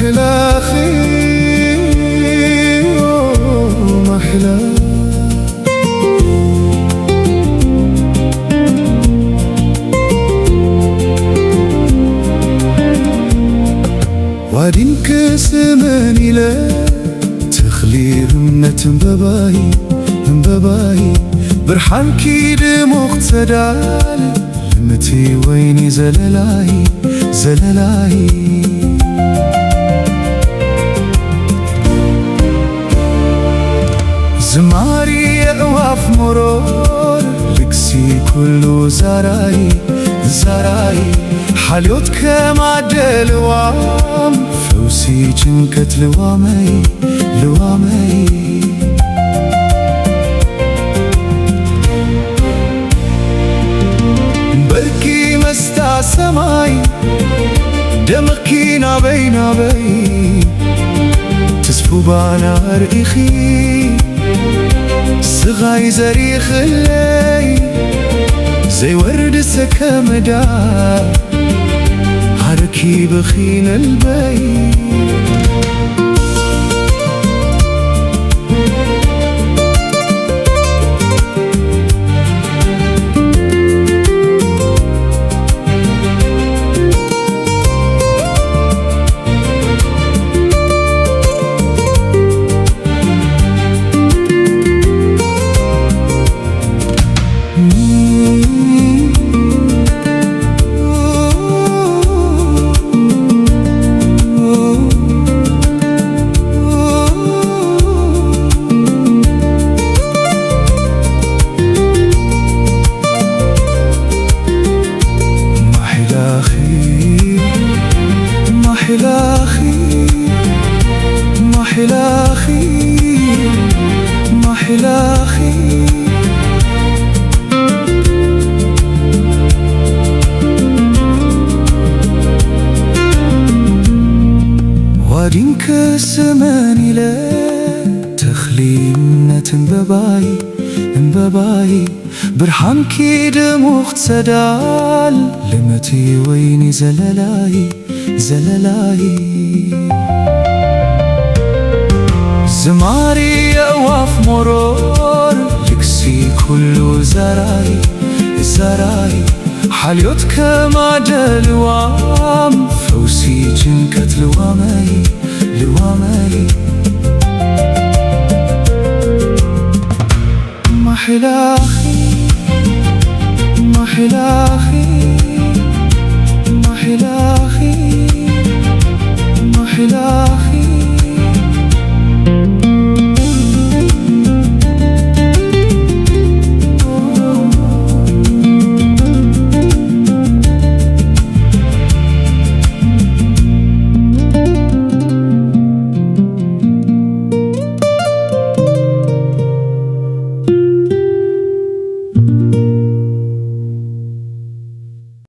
محلى أخي محلى. وادين كسمن إلى تخلي رمنة بباي برحان كيد مقتدال لمتي ويني زللاي زماري أواف مرور لكسي كله زراي حاليوت كمعدل وام فوسي جنكت لوامي بركي مستا سماي دمكي نابي تسفو بانا رئيخي صغاي زريخ اللي زي ورد سكمدا حركي بخيل البيت. محلى أخي وادين كسمن إلى تخلي منة بباي برحان كيد مقتدال لمتي ويني زللاي زماري أواف مرور لكسي كله زراي حاليوت كمعدل وام فوسي جنكت لوامي محلى أخي محلى